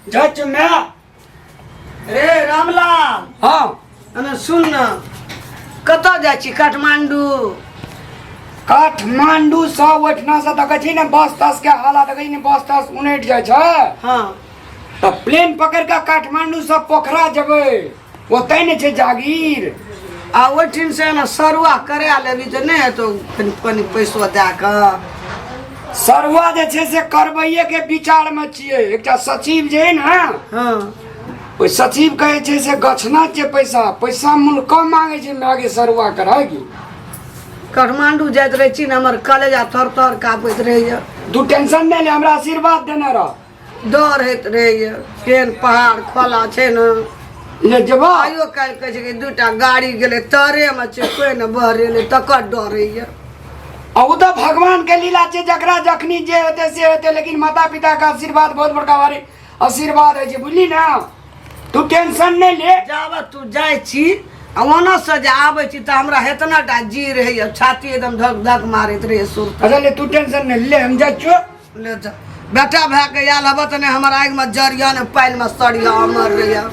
जच में रे रामलाल हाँ अने सुन न कत जाइ छी काठमांडू काठमांडू सब ओठना से तक छी ने बस तस के हालत गई ने बस तस उनट जाय छै हाँ तो प्लेन पकड़ के काठमांडू सब पोखरा जेबै ओतै ने छै जागीर आ ओठिन से न सरुआ करा लेबी तो नहीं हेतौ कनी पैसो दे क सरवा जे छै से करबैये के विचार में छियै। एकटा सचिव जे है ना हाँ ओइ सचिव कहे छै से गछना छै पैसा मूल कम मांगे छै आगे सरवा कराएगी। काठमांडू जाइत रहे छी न हमर कलेजा थर थर कापैत रहैया। तू टेंशन नहीं ले हमरा आशीर्वाद देने रह। डर होइत रहैया केहन पहाड़ खोला छै न ले जेबा आइयो काल्हि कहै छै कि दूटा गाड़ी गेलै तरे में छै कोई न बहरेले तकर डर रहैया। अब तो भगवान के लीला छै जकरा जखनी जे होते से होते लेकिन माता पिता का आशीर्वाद बहुत बड़का भारी आशीर्वाद है बुझली ना। तू टेंशन नहीं ले जाब तू जाइ छी आ ओना से जे आबै छी त हमरा हेतना टा जी रहैया छाती एकदम धक धक मारैत रहैया सुर अच्छा ले तू टेंशन नहीं ले हम जाइ छो ले जा बेटा भए के आयल हब त ने हमर आगि में जरिया ने पानि में सड़िया अमर रहैया।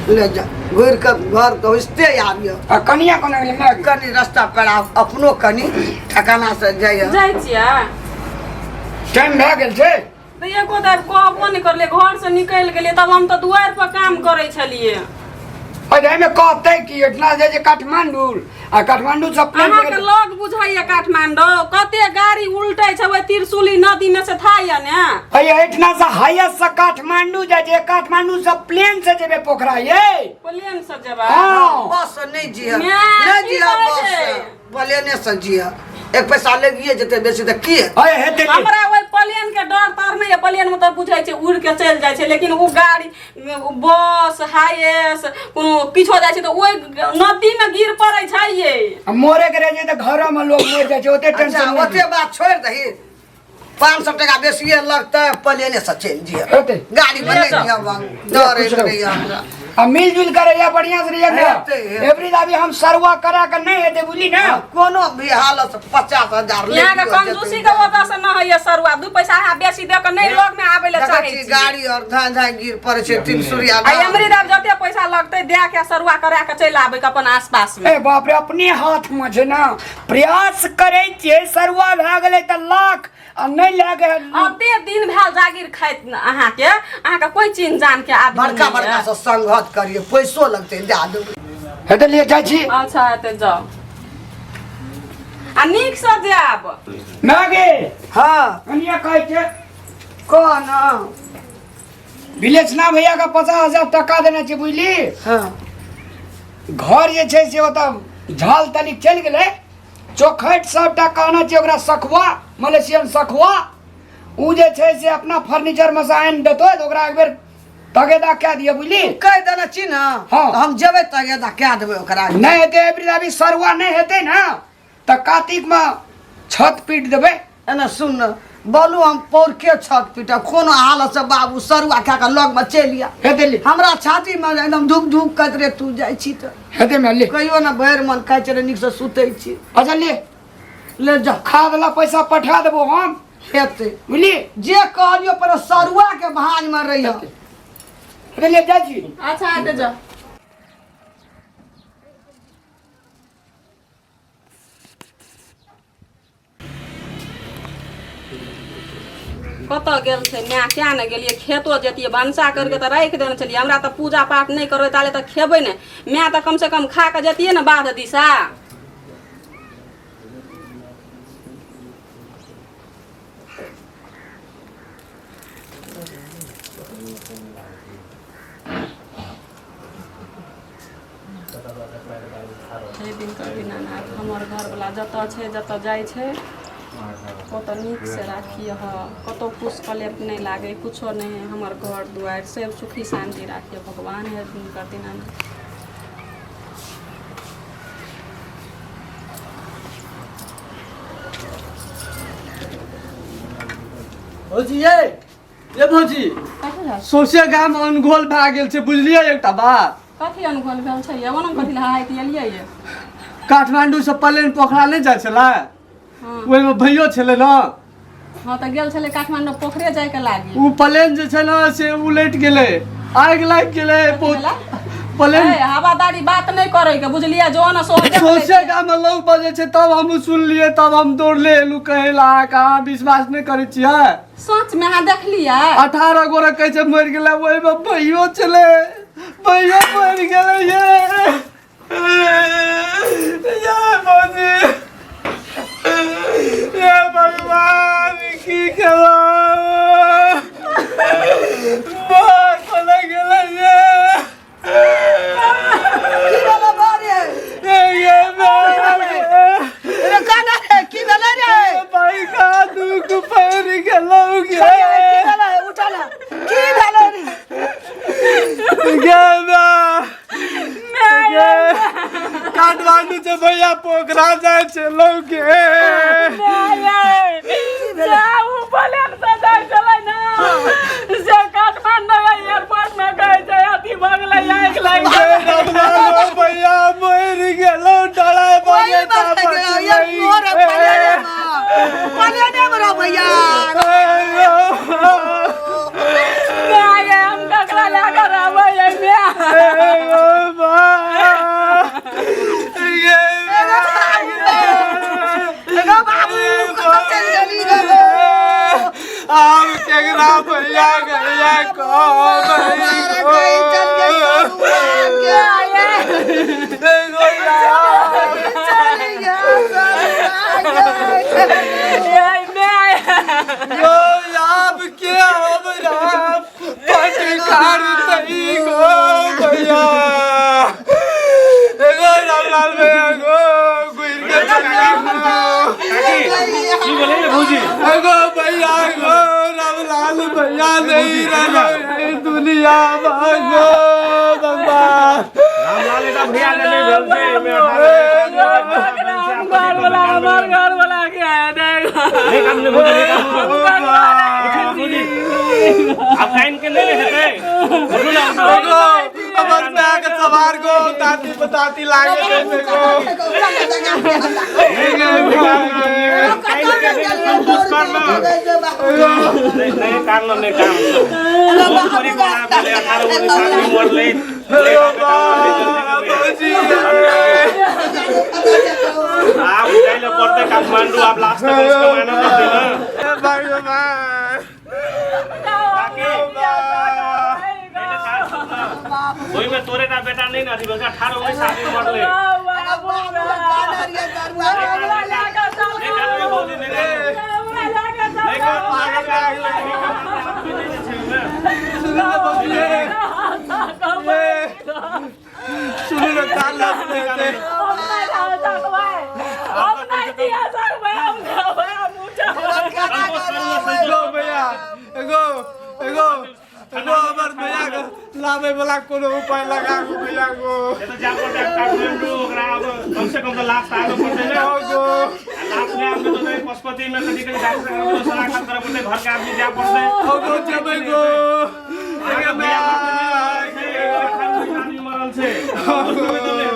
ले जा घुर के घर के होस्ते आबियो आ कनिया कोना ले ना कनी रास्ता पर अपनो कनी ठकाना से जाइया जाइ छियै टाइम भए गेल छै तो एको दार कहबो नहीं करले घर से निकल गेलिए तब हम तो दुआर पर काम करे छलिए। अरे में कहते कि इतना जे काठमांडू आ काठमांडू से प्लेन अहाँ के लोग बुझाइया काठमांडू कते गाड़ी उल्टे छै ओइ त्रिशूली नदी में से थाया ने अरे इतना से हाईएस्ट से काठमांडू जाय जे काठमांडू से प्लेन से जेबे पोखरा ये प्लेन से जेबा हां बस नहीं जिया मैं नहीं की जिया कहै बस छै? प्लेने से जिया एक पैसा लेगिए जते बेसी त की अरे हेते हमरा ओइ प्लेन के डर तर नहीं है। प्लेन में तो बुझाइ छै उड़ के चल जाय छै लेकिन वो गाड़ी बस हाईएस कोनो किछो जाय छै तो ओइ नदी में गिर पड़ै छै ये मोरे के रह जे त घर में लोग मर जाय छै ओते अच्छा टेंशन ओते बात छोड़ दही 500 टका बेसी लगता है प्लेने से चल जिया हेते गाड़ी में नहीं जिया डर है हमरा आ मिलजुल करे या बढ़िया से रहिए ना हेते, हेते। एवरी अभी हम सरवा करा के नहीं हेते बुझली ना कोनो भी हालत से 50,000 ले यहाँ के कंजूसी के वजह से न है सरुआ दू पैसा अहाँ बेसी दे के नहीं लोग में आवे ले चाहे छी गाड़ी और धां गिर पड़े छै 300 या आ अमरीदार जते पैसा लगते दे के सरुआ करा के चल आबे के अपन आसपास में ए बाप रे अपने हाथ में छै ना प्रयास करे छियै सरवा भए गेलै त लाख आ नहीं लागे अते दिन भेल जागीर खाइत अहाँ के कोई चीन जान के आदमी बड़का नहीं बड़का है। से संगत करिए पैसो लगते दे देबै हेते ले जाइ छी अच्छा एते जाओ आ नीक से जाब मागे हां कनिया कहै छै कोन विलेचना भैया का 50,000 टका देने छै बुझली हां घर जे छै से ओतऽ झाल तनिक चलि गेलै चोखैट सबटा कहना छै ओकरा सखुआ मलेशियन सखुआ उ जे छै से अपना फर्नीचर में से आनि देतो त ओकरा एक बेर तगेदा कए दिए बुझली कह देना छी ना हाँ। हम जेबै तगेदा कए देबै ओकरा नहीं हेते अभी सरवा नहीं हेते ना त कार्तिक में छत पीट देबै एना सुन न बोलू हम पौर के छत पीटा कोनो हालत से बाबू सरुआ खा के लग में चलिया हेते ले हमरा छाती में एकदम धुक धुक करत रे तू जाइ छी त हेते में ले कहियो ना भरि मन खाइ छै नीक से सुतै छी अच्छा ले जा खा वाला पैसा पठा देबो हम हेते बुझली जे कहलियो पर सरुआ के भांज में रहियो हेते ले जाइ छी अच्छा एते जाओ कत गेल छै मैं क्या न गेलिए खेतो जेतिए भनसा करके तो राखि देने छलिए हमरा तो पूजा पाठ नहीं करबै ताले तो खेबै ने मैं तो कम से कम खा के जेतिए ने बाध दिशा हमर घर वाला जतऽ छै जतऽ जाइ छै कतऽ नीक से राखिए कतौ कुछ कलेप नहीं लागे कुछो नहीं हमर घर दुआर सब सुखी शांति राखिए भगवान है हुनकर दिना भौजी ये भौजी सोसे गाम अनगोल भए गेल छै बुझलियै एकटा बात कथी अनुभव भेल छै ये ओना कथी लहाइत एलियै ये काठमांडू से प्लेन पोखरा नहीं जाइ छलै ओहिमे भैयो छलै ने हाँ तो गेल छले काठमांडू पोखरे जाए के लागी उ प्लेन जे छै ना से उलट गेलै आग लाग गेलै प्लेन हवादारी बात नहीं करे के बुझलिए जो ना सोचे गाम में लोग बजे छै तब हम सुनलिए तब हम दौड़ले एलू कहेला कहाँ विश्वास नहीं करे छियै सच में अहाँ देखलिए 18 गोरा कहै छै मर गेलै ओहि में भैयो छलै भैयो मर गेलै ये भौजी ये भगवान की करो बात खोला गेलै की भेलै बारे ये रे काना रे की भेलै रे भाई का दुख पैर गेलौ की भेलै उठा ना की भेलै रे काठमांडू से भैया पोखरा जाए छै लोग भैया मर गेलो डराय भैया हम केकरा भैया गैया अब के हमरा पटकार तई गो भैया एगो रामलाल भैया गो गुइर के की बोले भौजी एगो भैया गो रामलाल भैया नहीं रहे दुनिया में गो भगवान रामलाल का भैया नहीं बोलते मैं घर वाला क्या नहीं काम नहीं भौजी अब काइन के नहीं लेते अमर बैग सवार को ताती बताती लागे देखो नहीं काम नहीं काम पूरी को आप ले 18 वर्ष साल उम्र ले आप जाइले पड़ते काठमांडू आप लास्ट तक उसको मायना करते ना भगवान वही में तोरे का बेटा नहीं ना थी बल्कि 18 19 साल की उम्र ले लावे वाला कोनो उपाय लगा गो भैया गो ये तो जा पड़ते काठमांडू ओकरा कम से कम तो लाख आगे पड़ते ना गो लाख में आदमी तो नहीं पशुपति में कभी कभी डॉक्टर को सलाह कर पड़ते घर के आदमी जा पड़ते गो जबै गो अरे भैया आदमी मरल से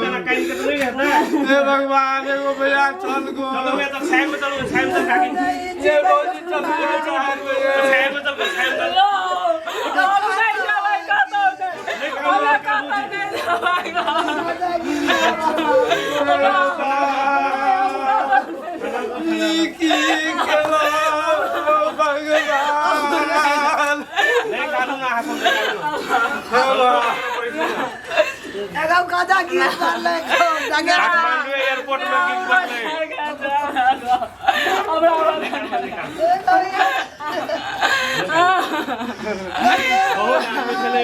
ना कहीं के नहीं रहता हे भगवान एगो भैया चल गो चलो मैं तो छाय में चलो छाय में चल काकी ये रोज चल गो चार बजे छाय में चल छाय में चल एयरपोर्ट में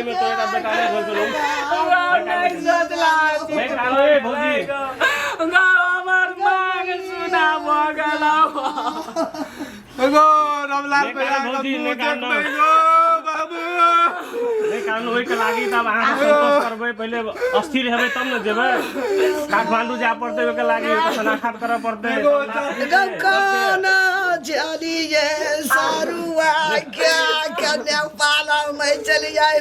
में तो बेटा नहीं बोलते लोग भौजी एगो रामलाल भैया भौजी ने कान बाबू नहीं कान होय के लागी तब अहाँ संतोष करबै पहले अस्थिर हेबै तब न जेबै काठमांडू जा पड़ते ओके लागी शनाख्त करऽ पड़ते काना चलिए सारुआ क्या कन्या पाला में चली जाए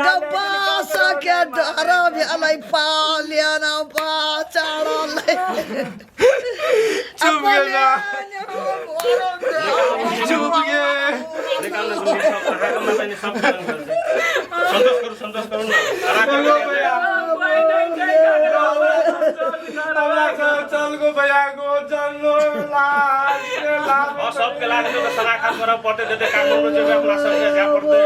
गबास के डर भेलै पालियन बाचारलै चुप गेला चुप गे निकाल्नु दुई सब आँखाको मात्रै सब संतोष करू न चलको भैयाको चल्नु सबके लागि तो सनाखा कर पड़ते देते कानून जो अपना सबके जा पड़ते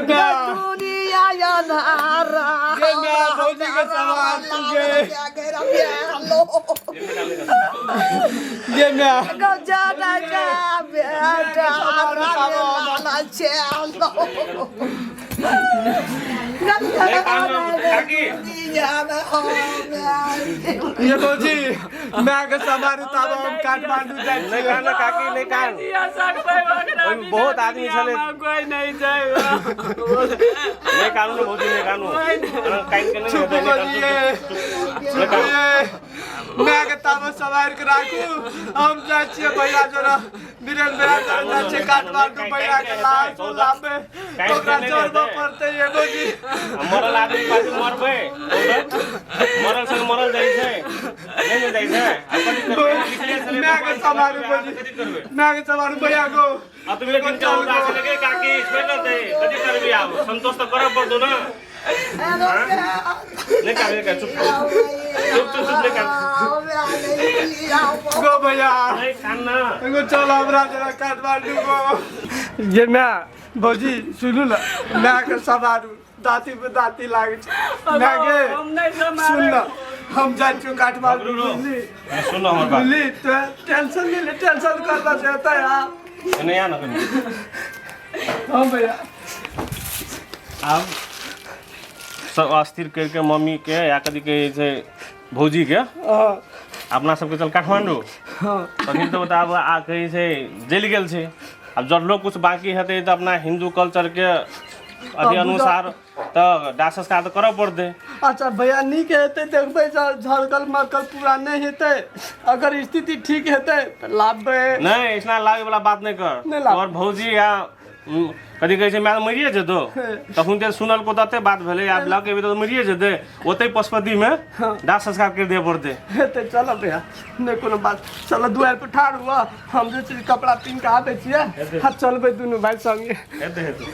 दुनिया यानारा भौजी के सवाल तुझे गजा गजा बेटा राना चलो काकी ये भौजी मैं के सवार तब हम काठमांडू जाए नहीं कान काकी नहीं कान बहुत आदमी छले कोई नहीं जाएगा नहीं कानून भौजी नहीं कानून काइन के नहीं होता मैं के तब सवार के राखू हम जाए छिए भैया जरा बिरेन बेरा जाए छिए काठमांडू भैया के लाल लाबे ओकरा जोड़बो पड़ते ये भौजी मरल आदमी पास मरबे मरल से मरल जाइ छै नहीं जाइ छै मैं के सवार भौजी मैं के सवार भैया को अब तुम्हें दिन का उदास लगे काकी छोड़ दे कदी करबी आब संतोष तो करब पड़तो ना नहीं काकी चुप नहीं काकी गो भैया नहीं खाना एगो चल हमरा जरा काठमांडू को ये मैं भौजी सुनू ना मैं के सवारू दाती पे दाती लागे मैं के सुन ना हम जाए छु काठमांडू बुझली सुनो हमर बात बुझली तो टेंशन नहीं ले टेंशन करना चाहता है यार नहीं आना कभी हां भैया अब सब अस्थिर करके मम्मी के या कदी के छै भौजी के अपना सबके चल काठमांडू तखन तो बताब आ कही छै जल गेल छै अब जब लोग कुछ बाकी हेतै तो अपना हिंदू कल्चर के अथी अनुसार तो दाह संस्कार तो करब पड़तै अच्छा भैया नीक हेतै देखबै झड़कल मरकल पूरा नहीं हेतै अगर स्थिति ठीक हेतै तो लाभबै नहीं इसना लागे वाला बात नहीं कर नहीं लाभ। और भौजी या कथी कहै छै मैं मरिए जेतो तखन ते सुनल को दते बात भेलै या लगे भी तो मरिए जेतै ओतै पशुपति में दाह संस्कार कर दिए पड़तै हेतै चलो भैया नहीं कोनो बात चलो दुआर पर ठाड़ हुआ हम जे चीज कपड़ा पिन के आबै छियै हाथ चलबै दुनू भाई संगे हेतै हेतै